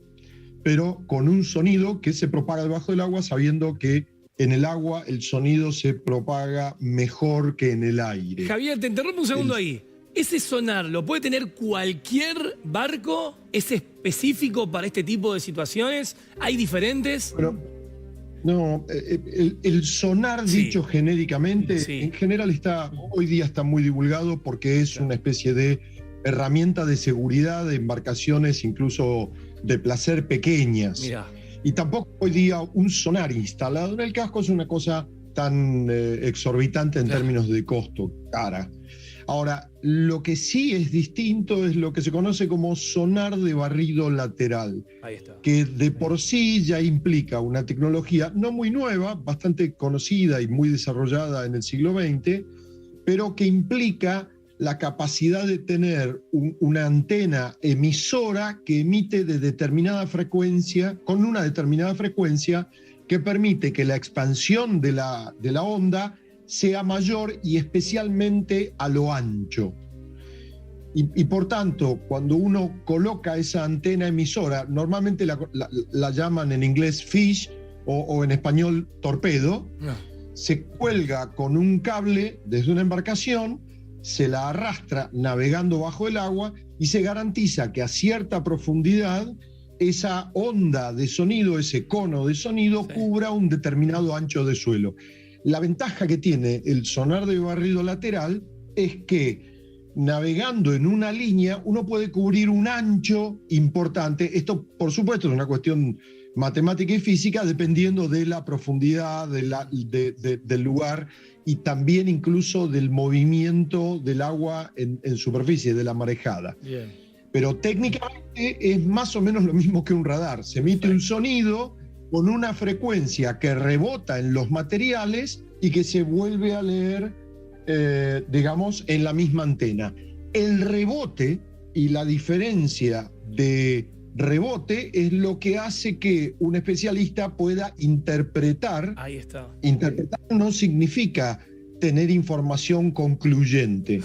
pero con un sonido que se propaga debajo del agua, sabiendo que en el agua el sonido se propaga mejor que en el aire. Javier, te interrumpo un segundo ahí. ¿Ese sonar lo puede tener cualquier barco? ¿Es específico para este tipo de situaciones? ¿Hay diferentes? Bueno, no, el sonar, dicho genéricamente, en general hoy día está muy divulgado porque es una especie de herramienta de seguridad de embarcaciones, incluso de placer pequeñas. Y tampoco hoy día un sonar instalado en el casco es una cosa tan exorbitante en términos de costo, cara. Ahora, lo que sí es distinto es lo que se conoce como sonar de barrido lateral, Ahí está. que de por sí ya implica una tecnología no muy nueva, bastante conocida y muy desarrollada en el siglo XX, pero que implica la capacidad de tener una antena emisora que emite de determinada frecuencia, con una determinada frecuencia que permite que la expansión de la onda sea mayor y especialmente a lo ancho. Y por tanto, cuando uno coloca esa antena emisora, normalmente la llaman en inglés fish o en español torpedo, se cuelga con un cable desde una embarcación, se la arrastra navegando bajo el agua y se garantiza que a cierta profundidad esa onda de sonido, ese cono de sonido, cubra un determinado ancho de suelo. La ventaja que tiene el sonar de barrido lateral es que navegando en una línea uno puede cubrir un ancho importante. Esto, por supuesto, es una cuestión matemática y física dependiendo de la profundidad del lugar y también incluso del movimiento del agua en superficie, de la marejada. Bien. Pero técnicamente es más o menos lo mismo que un radar. Se emite un sonido con una frecuencia que rebota en los materiales y que se vuelve a leer, digamos, en la misma antena. El rebote y la diferencia de rebote es lo que hace que un especialista pueda interpretar. Ahí está. Interpretar no significa tener información concluyente.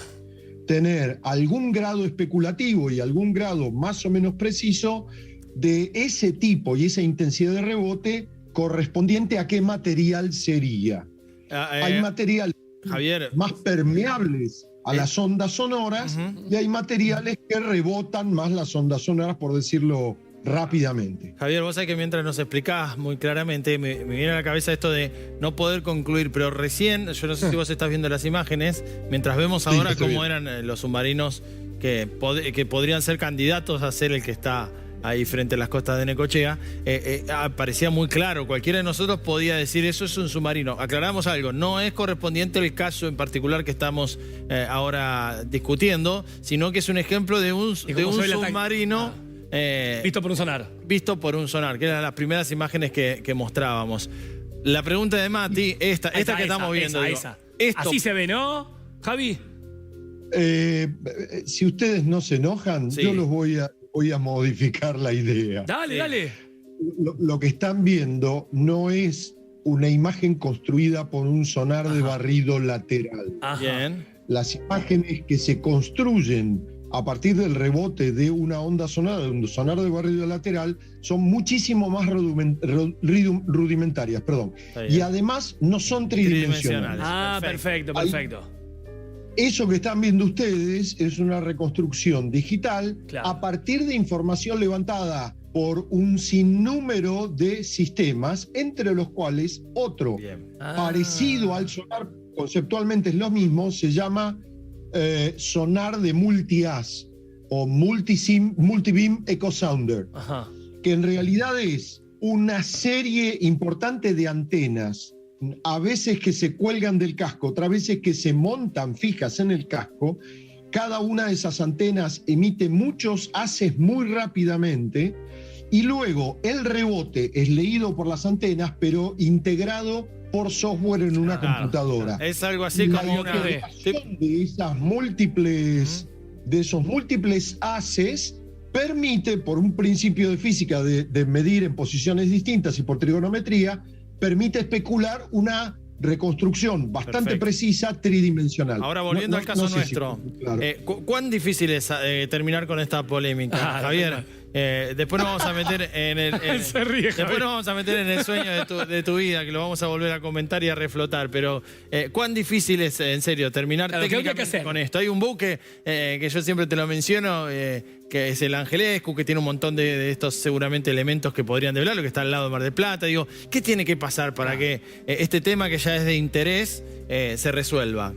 Tener algún grado especulativo y algún grado más o menos preciso de ese tipo y esa intensidad de rebote correspondiente a qué material sería. Hay materiales, Javier, más permeables a las ondas sonoras y hay materiales que rebotan más las ondas sonoras, por decirlo rápidamente. Javier, vos sabés que mientras nos explicás muy claramente, me viene a la cabeza esto de no poder concluir, pero recién, yo no sé si vos estás viendo las imágenes, mientras vemos ahora cómo eran los submarinos que podrían ser candidatos a ser el que está ahí frente a las costas de Necochea, parecía muy claro, cualquiera de nosotros podía decir eso es un submarino. Aclaramos algo, no es correspondiente el caso en particular que estamos ahora discutiendo, sino que es un ejemplo de un submarino visto por un sonar. Visto por un sonar, que eran las primeras imágenes que mostrábamos. La pregunta de Mati, esta que estamos viendo. Esa. Así se ve, ¿no, Javi? Si ustedes no se enojan, yo los voy a modificar la idea. Dale. Lo que están viendo no es una imagen construida por un sonar de barrido lateral. Bien. Las imágenes que se construyen a partir del rebote de una onda sonora, de un sonar de barrido lateral, son muchísimo más rudimentarias, y además no son tridimensionales. Perfecto. Eso que están viendo ustedes es una reconstrucción digital a partir de información levantada por un sinnúmero de sistemas, entre los cuales otro parecido al sonar, conceptualmente es lo mismo, se llama sonar de multi-as o multi-beam echo sounder, que en realidad es una serie importante de antenas, a veces que se cuelgan del casco, otras veces que se montan fijas en el casco. Cada una de esas antenas emite muchos haces muy rápidamente y luego el rebote es leído por las antenas, pero integrado por software en una computadora. Es algo así como una de esas múltiples, de esos múltiples haces permite, por un principio de física de medir en posiciones distintas y por trigonometría, permite especular una reconstrucción bastante precisa, tridimensional. Ahora, volviendo al caso nuestro, ¿cuán difícil es terminar con esta polémica, Javier? Después nos vamos a meter en el después nos vamos a meter en el sueño de tu vida, que lo vamos a volver a comentar y a reflotar, pero ¿cuán difícil es, en serio, terminar técnicamente con esto? Hay un buque que yo siempre te lo menciono, que es el Angelescu, que tiene un montón de estos seguramente elementos que podrían develarlo, que está al lado de Mar del Plata. Digo, ¿qué tiene que pasar para que este tema que ya es de interés se resuelva?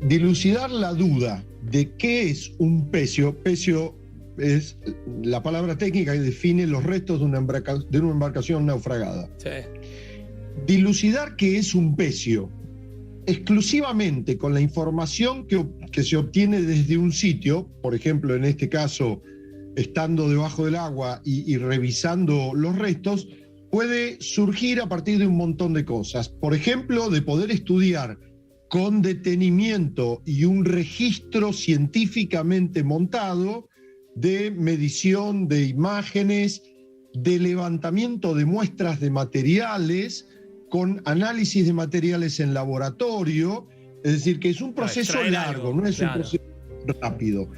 Dilucidar la duda de qué es un pecio es la palabra técnica que define los restos de una embarcación naufragada. Sí. Dilucidar qué es un pecio exclusivamente con la información que se obtiene desde un sitio, por ejemplo, en este caso, estando debajo del agua y revisando los restos, puede surgir a partir de un montón de cosas. Por ejemplo, de poder estudiar con detenimiento y un registro científicamente montado de medición de imágenes, de levantamiento de muestras de materiales, con análisis de materiales en laboratorio, es decir, que es un proceso largo, no es un proceso rápido.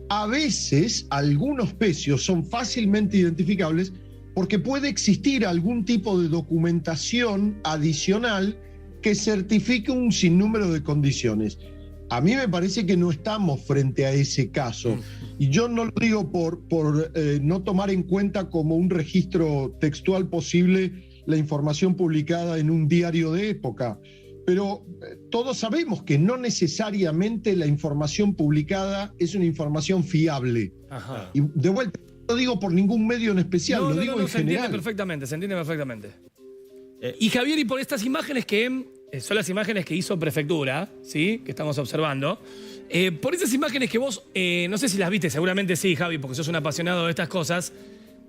A veces, algunos pecios son fácilmente identificables porque puede existir algún tipo de documentación adicional que certifique un sinnúmero de condiciones. A mí me parece que no estamos frente a ese caso. Y yo no lo digo por no tomar en cuenta como un registro textual posible la información publicada en un diario de época. Pero todos sabemos que no necesariamente la información publicada es una información fiable. Ajá. Y de vuelta, no lo digo por ningún medio en especial, lo digo en se entiende general. perfectamente, se entiende perfectamente. Y Javier, y por estas imágenes que son las imágenes que hizo Prefectura, ¿sí? Que estamos observando. Por esas imágenes que vos, no sé si las viste, seguramente sí, Javi, porque sos un apasionado de estas cosas.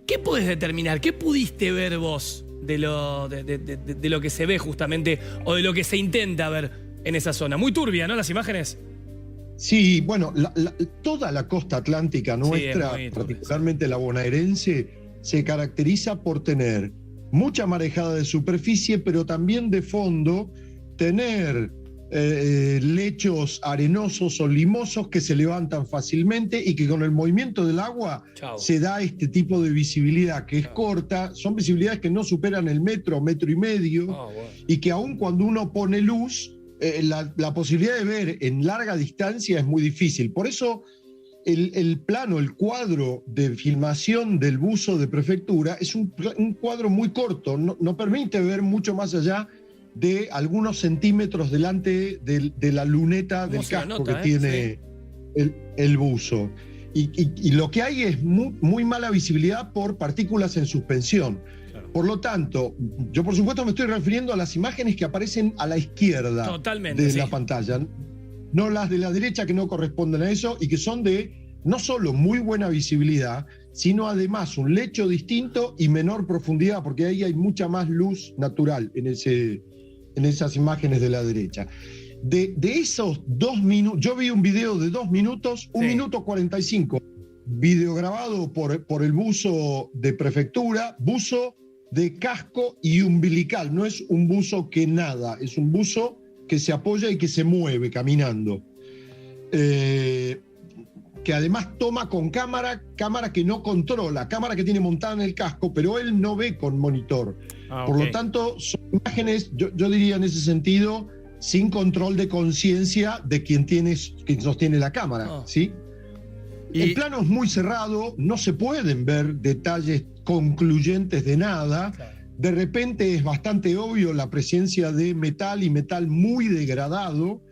¿Qué podés determinar? ¿Qué pudiste ver vos de lo que se ve justamente o de lo que se intenta ver en esa zona? Muy turbia, ¿no? Las imágenes. Sí, bueno, toda la costa atlántica nuestra, sí, particularmente la bonaerense, se caracteriza por tener mucha marejada de superficie, pero también de fondo tener lechos arenosos o limosos que se levantan fácilmente y que con el movimiento del agua se da este tipo de visibilidad que es corta, son visibilidades que no superan el metro y medio, y que aun cuando uno pone luz, la posibilidad de ver en larga distancia es muy difícil. Por eso el plano, el cuadro de filmación del buzo de Prefectura es un cuadro muy corto, no permite ver mucho más allá de algunos centímetros delante de la luneta del casco que tiene el buzo. Y lo que hay es muy mala visibilidad por partículas en suspensión. Claro. Por lo tanto, yo por supuesto me estoy refiriendo a las imágenes que aparecen a la izquierda de la pantalla, no las de la derecha que no corresponden a eso y que son de no solo muy buena visibilidad, sino además un lecho distinto y menor profundidad, porque ahí hay mucha más luz natural en esas imágenes de la derecha. De esos 2 minutos, yo vi un video de 2 minutos, 1 minuto 45, video grabado por el buzo de Prefectura, buzo de casco y umbilical, no es un buzo que nada, es un buzo que se apoya y que se mueve caminando. Que además toma con cámara que no controla, cámara que tiene montada en el casco, pero él no ve con monitor. Por lo tanto, son imágenes, yo diría en ese sentido, sin control de conciencia de quien sostiene la cámara, ¿sí? El plano es muy cerrado, no se pueden ver detalles concluyentes de nada. Claro. De repente es bastante obvio la presencia de metal y metal muy degradado,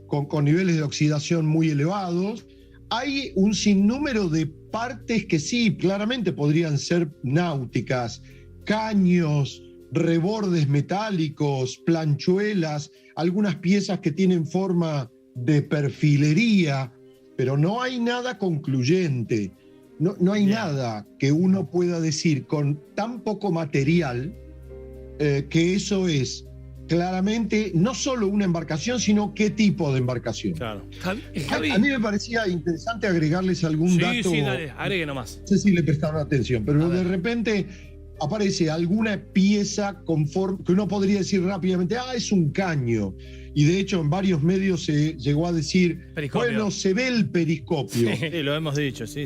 con niveles de oxidación muy elevados. Hay un sinnúmero de partes que sí, claramente podrían ser náuticas, caños, rebordes metálicos, planchuelas, algunas piezas que tienen forma de perfilería, pero no hay nada concluyente, no hay nada que uno pueda decir con tan poco material que eso es claramente no solo una embarcación, sino qué tipo de embarcación. Claro. A mí me parecía interesante agregarles algún dato. Sí, dale, agregue nomás. No sé si le prestaron atención, pero de repente aparece alguna pieza conforme, que uno podría decir rápidamente, es un caño. Y de hecho en varios medios se llegó a decir, bueno, se ve el periscopio. Sí, lo hemos dicho, sí.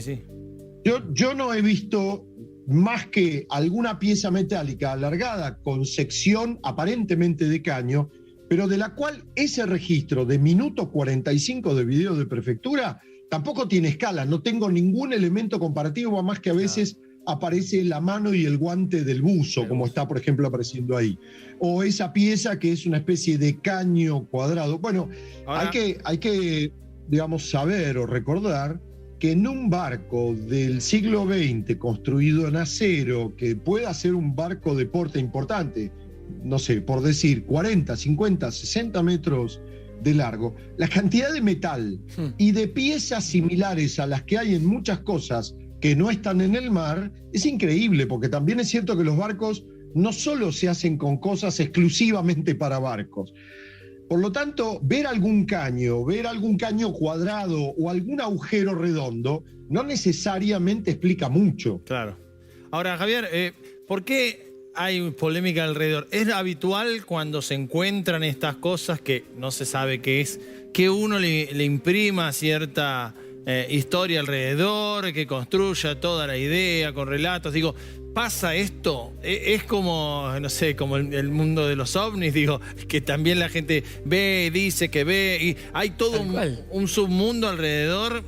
Yo no he visto más que alguna pieza metálica alargada con sección aparentemente de caño, pero de la cual ese registro de minuto 45 de video de Prefectura tampoco tiene escala, no tengo ningún elemento comparativo, más que a veces aparece la mano y el guante del buzo, como está, por ejemplo, apareciendo ahí. O esa pieza que es una especie de caño cuadrado. Bueno, ahora, hay que, digamos, saber o recordar que en un barco del siglo XX construido en acero, que pueda ser un barco de porte importante, no sé, por decir 40, 50, 60 metros de largo, la cantidad de metal y de piezas similares a las que hay en muchas cosas que no están en el mar es increíble, porque también es cierto que los barcos no solo se hacen con cosas exclusivamente para barcos. Por lo tanto, ver algún caño cuadrado o algún agujero redondo no necesariamente explica mucho. Claro. Ahora, Javier, ¿por qué hay polémica alrededor? ¿Es habitual cuando se encuentran estas cosas que no se sabe qué es, que uno le imprima cierta historia alrededor, que construya toda la idea con relatos? Digo, ¿pasa esto? Es como, no sé, como el mundo de los ovnis, digo, que también la gente ve, dice que ve, y hay todo un submundo alrededor,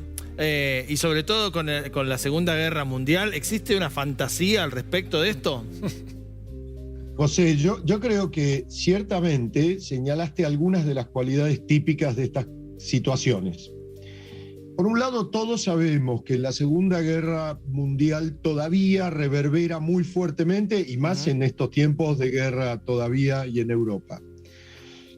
y sobre todo con la Segunda Guerra Mundial. ¿Existe una fantasía al respecto de esto? José, yo creo que ciertamente señalaste algunas de las cualidades típicas de estas situaciones. Por un lado, todos sabemos que la Segunda Guerra Mundial todavía reverbera muy fuertemente, y más en estos tiempos de guerra todavía y en Europa.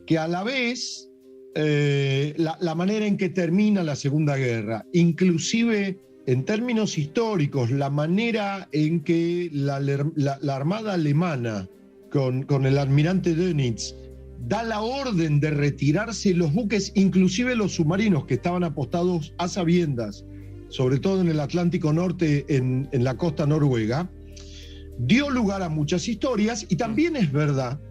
Que a la vez, la manera en que termina la Segunda Guerra, inclusive en términos históricos, la manera en que la Armada alemana, con el almirante Dönitz, da la orden de retirarse los buques, inclusive los submarinos que estaban apostados a sabiendas, sobre todo en el Atlántico Norte, en la costa noruega, dio lugar a muchas historias. Y también es verdad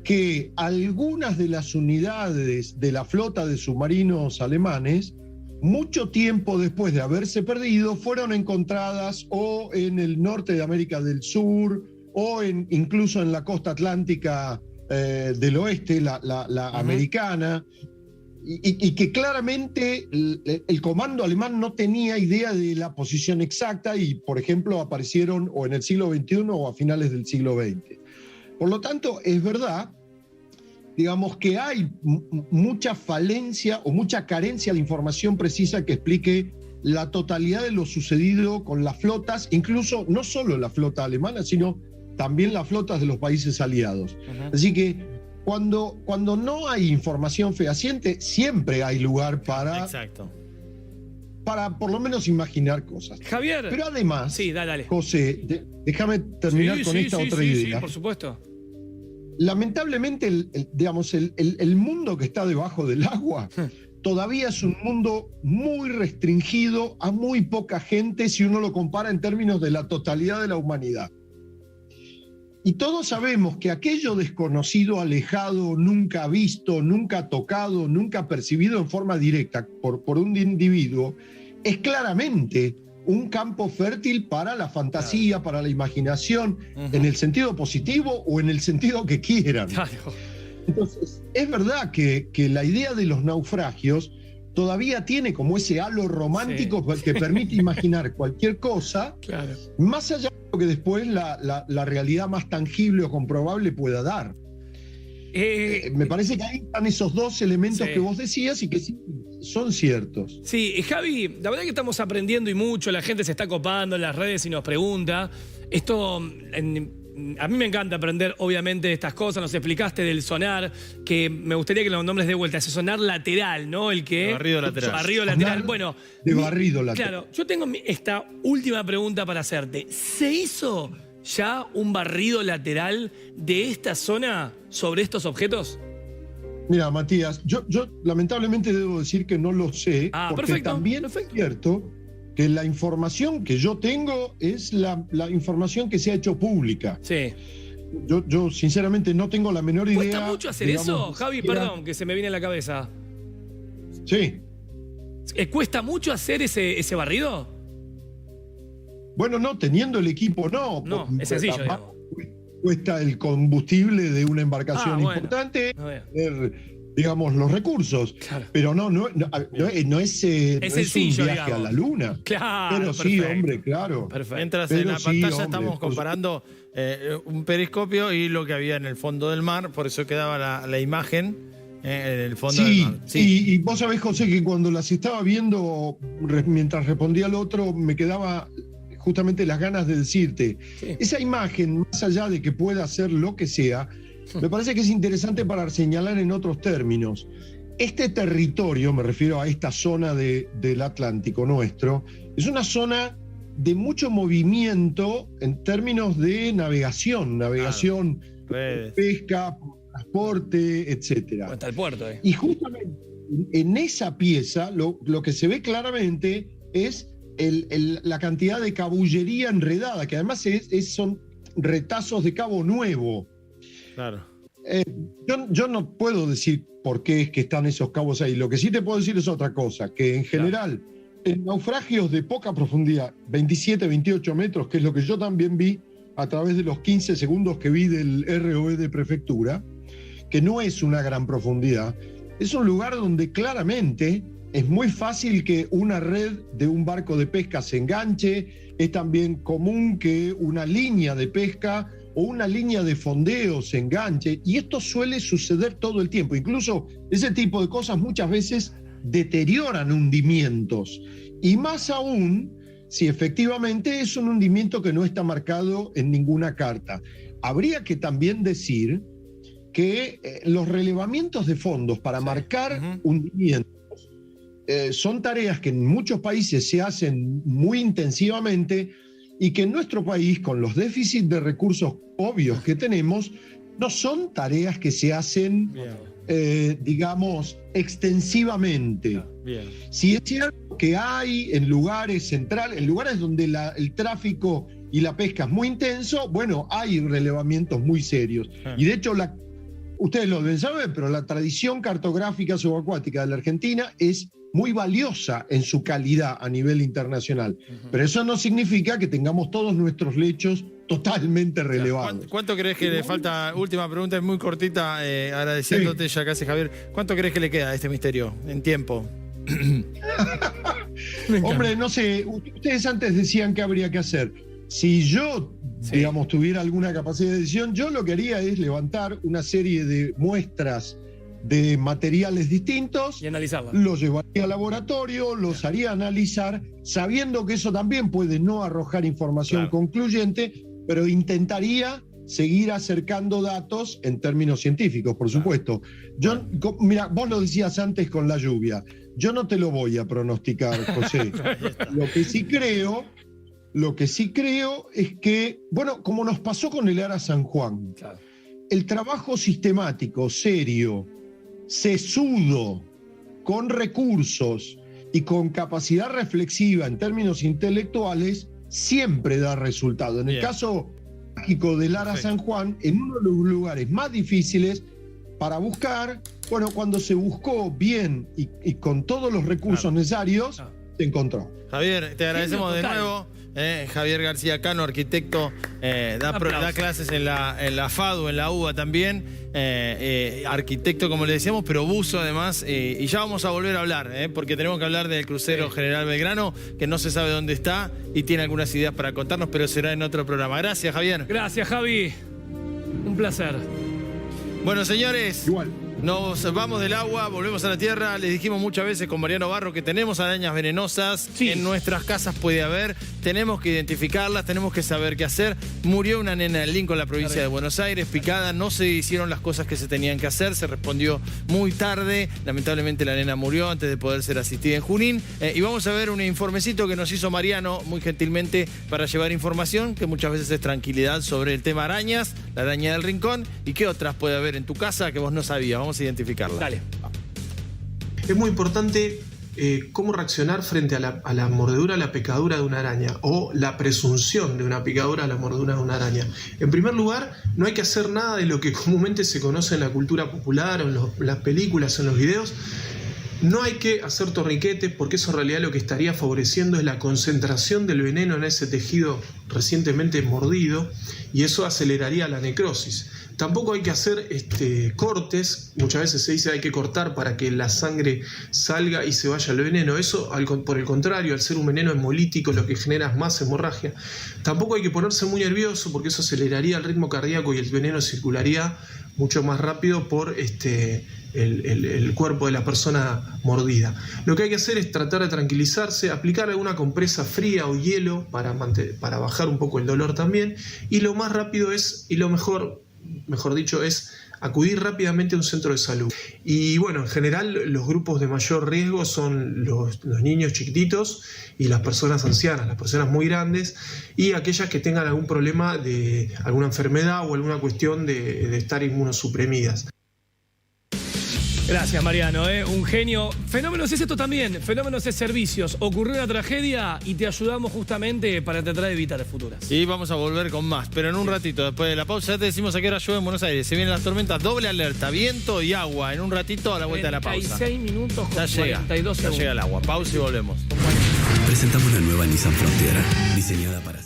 que algunas de las unidades de la flota de submarinos alemanes, mucho tiempo después de haberse perdido, fueron encontradas o en el norte de América del Sur o incluso en la costa atlántica del oeste, la americana, y que claramente el comando alemán no tenía idea de la posición exacta, y por ejemplo aparecieron o en el siglo XXI o a finales del siglo XX. Por lo tanto, es verdad, digamos, que hay mucha falencia o mucha carencia de información precisa que explique la totalidad de lo sucedido con las flotas, incluso no solo la flota alemana, sino también las flotas de los países aliados. Así que cuando no hay información fehaciente, siempre hay lugar para por lo menos imaginar cosas. Javier. Pero además, sí, dale. José, déjame terminar con esta otra idea. Sí, por supuesto. Lamentablemente, el mundo que está debajo del agua todavía es un mundo muy restringido a muy poca gente si uno lo compara en términos de la totalidad de la humanidad. Y todos sabemos que aquello desconocido, alejado, nunca visto, nunca tocado, nunca percibido en forma directa por un individuo, es claramente un campo fértil para la fantasía, para la imaginación, en el sentido positivo o en el sentido que quieran. Claro. Entonces, es verdad que la idea de los naufragios todavía tiene como ese halo romántico que permite imaginar cualquier cosa, más allá de lo que después la realidad más tangible o comprobable pueda dar. Me parece que ahí están esos dos elementos que vos decías y que sí son ciertos. Sí, Javi, la verdad que estamos aprendiendo y mucho, la gente se está copando en las redes y nos pregunta. Esto, a mí me encanta aprender, obviamente, de estas cosas. Nos explicaste del sonar, que me gustaría que lo nombres de vuelta. Ese sonar lateral, ¿no? El que... Barrido lateral. Barrido lateral. Bueno, de barrido lateral. Claro, yo tengo esta última pregunta para hacerte. ¿Se hizo ya un barrido lateral de esta zona sobre estos objetos? Mira, Matías, yo lamentablemente debo decir que no lo sé, porque también es cierto que la información que yo tengo es la información que se ha hecho pública. Sí. Yo sinceramente no tengo la menor idea. ¿Cuesta mucho hacer eso, Javi? Perdón, que se me viene a la cabeza. Sí. ¿Cuesta mucho hacer ese barrido? Bueno, no, teniendo el equipo no. No, es sencillo, digamos. Cuesta el combustible de una embarcación importante, digamos, los recursos. Claro. Pero no es sencillo, un viaje a la luna. Claro, pero sí, hombre, claro. Perfecto. Mientras en la pantalla estamos comparando un periscopio y lo que había en el fondo del mar, por eso quedaba la imagen. en el fondo Sí, del mar. Sí. y vos sabés, José, que cuando las estaba viendo, mientras respondía al otro, me quedaba justamente las ganas de decirte, esa imagen, más allá de que pueda ser lo que sea, me parece que es interesante para señalar en otros términos. Este territorio, me refiero a esta zona del Atlántico nuestro, es una zona de mucho movimiento en términos de navegación, pesca, transporte, etcétera. Hasta el puerto, Y justamente en esa pieza lo que se ve claramente es la cantidad de cabullería enredada, que además son retazos de Cabo Nuevo. Claro. Yo no puedo decir por qué es que están esos cabos ahí. Lo que sí te puedo decir es otra cosa, que en general, en naufragios de poca profundidad, 27, 28 metros, que es lo que yo también vi a través de los 15 segundos que vi del ROE de Prefectura, que no es una gran profundidad, es un lugar donde claramente es muy fácil que una red de un barco de pesca se enganche, es también común que una línea de pesca o una línea de fondeo se enganche, y esto suele suceder todo el tiempo. Incluso ese tipo de cosas muchas veces deterioran hundimientos, y más aún si efectivamente es un hundimiento que no está marcado en ninguna carta. Habría que también decir que los relevamientos de fondos para marcar hundimientos son tareas que en muchos países se hacen muy intensivamente, y que en nuestro país, con los déficits de recursos obvios que tenemos, no son tareas que se hacen, digamos, extensivamente. Bien. Si es cierto que hay en lugares centrales, en lugares donde el tráfico y la pesca es muy intenso, bueno, hay relevamientos muy serios. Y de hecho, ustedes lo deben saber, pero la tradición cartográfica subacuática de la Argentina es muy valiosa en su calidad a nivel internacional. Pero eso no significa que tengamos todos nuestros lechos totalmente relevados. ¿Cuánto crees que le falta? Última pregunta, es muy cortita, agradeciéndote ya casi, Javier. ¿Cuánto crees que le queda a este misterio en tiempo? Hombre, no sé, ustedes antes decían que habría que hacer. Si yo, digamos, tuviera alguna capacidad de decisión, yo lo que haría es levantar una serie de muestras de materiales distintos y analizarla. Los llevaría al laboratorio, los haría analizar, sabiendo que eso también puede no arrojar información concluyente, pero intentaría seguir acercando datos en términos científicos, por supuesto. Mira, vos lo decías antes con la lluvia. Yo no te lo voy a pronosticar, José. Lo que sí creo es que, bueno, como nos pasó con el Ara San Juan, el trabajo sistemático, serio, sesudo, con recursos y con capacidad reflexiva en términos intelectuales, siempre da resultado. En el caso mágico del Ara San Juan, en uno de los lugares más difíciles para buscar, bueno, cuando se buscó bien y con todos los recursos necesarios, se encontró. Javier, te agradecemos de nuevo. Javier García Cano, arquitecto, da clases en la FADU, en la UBA también, arquitecto como le decíamos, pero buzo además, y ya vamos a volver a hablar, porque tenemos que hablar del crucero General Belgrano, que no se sabe dónde está y tiene algunas ideas para contarnos, pero será en otro programa. Gracias, Javier. Gracias, Javi. Un placer. Bueno, señores. Igual. Nos vamos del agua, volvemos a la tierra. Les dijimos muchas veces con Mariano Barro que tenemos arañas venenosas. En nuestras casas puede haber. Tenemos que identificarlas, tenemos que saber qué hacer. Murió una nena en Lincoln, la provincia de Buenos Aires, picada. No se hicieron las cosas que se tenían que hacer. Se respondió muy tarde. Lamentablemente la nena murió antes de poder ser asistida en Junín. Y vamos a ver un informecito que nos hizo Mariano muy gentilmente para llevar información, que muchas veces es tranquilidad sobre el tema arañas, la araña del rincón y qué otras puede haber en tu casa que vos no sabías. Vamos a identificarla. Dale. Es muy importante cómo reaccionar frente a la mordedura, a la picadura de una araña o la presunción de una picadura a la mordedura de una araña. En primer lugar, no hay que hacer nada de lo que comúnmente se conoce en la cultura popular o en las películas, en los videos. No hay que hacer torniquetes porque eso en realidad lo que estaría favoreciendo es la concentración del veneno en ese tejido recientemente mordido y eso aceleraría la necrosis. Tampoco hay que hacer cortes, muchas veces se dice hay que cortar para que la sangre salga y se vaya el veneno. Eso, por el contrario, al ser un veneno hemolítico, lo que genera es más hemorragia. Tampoco hay que ponerse muy nervioso porque eso aceleraría el ritmo cardíaco y el veneno circularía mucho más rápido por el cuerpo de la persona mordida. Lo que hay que hacer es tratar de tranquilizarse, aplicar alguna compresa fría o hielo para bajar un poco el dolor también, y lo más rápido es, y lo mejor dicho, es acudir rápidamente a un centro de salud. Y bueno, en general los grupos de mayor riesgo son los niños chiquititos y las personas ancianas, las personas muy grandes y aquellas que tengan algún problema de alguna enfermedad o alguna cuestión de estar inmunosuprimidas. Gracias, Mariano, un genio. Fenómenos es esto también, Fenómenos es servicios. Ocurrió una tragedia y te ayudamos justamente para tratar de evitar futuras. Y vamos a volver con más, pero en un ratito, después de la pausa. Ya te decimos a qué hora llueve en Buenos Aires. Se vienen las tormentas, doble alerta, viento y agua. En un ratito a la vuelta de la pausa. 36 minutos con 42 segundos. Ya llega el agua. Pausa y volvemos. Presentamos la nueva Nissan Frontier, diseñada para...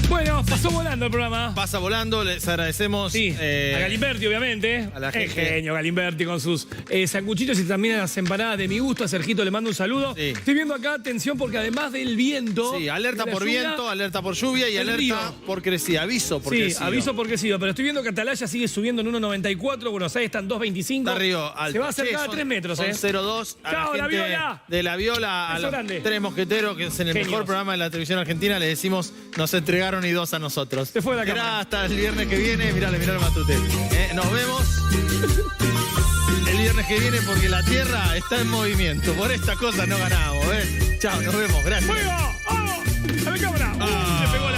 Bueno, pasó volando el programa. Pasa volando, les agradecemos. Sí, a Galimberti, obviamente. A la El gente. genio Galimberti con sus sanguchitos y también a las empanadas de mi gusto. A Sergito le mando un saludo. Sí. Estoy viendo acá, atención, porque además del viento... Sí, alerta de la por lluvia, viento, alerta por lluvia y el alerta río. por crecida. Aviso por crecido. Sí, aviso por crecido. Pero estoy viendo que Atalaya sigue subiendo en 1.94, Buenos Aires está en 2.25. Está Río alto. Se va a acercar Che, a 3 metros, son 0,2. A Chao, la la gente Viola. de la Viola, a Beso los grande. tres mosqueteros, que es en el Genios. mejor programa de la televisión argentina, le decimos, nos entregaron y dos a nosotros. Se fue la Será cámara. hasta el viernes que viene. Mirale Matute. Nos vemos el viernes que viene porque la Tierra está en movimiento. Por esta cosa no ganamos. Chao, nos vemos. Gracias. ¡Fuego! ¡Oh! ¡A la cámara! Le pegó la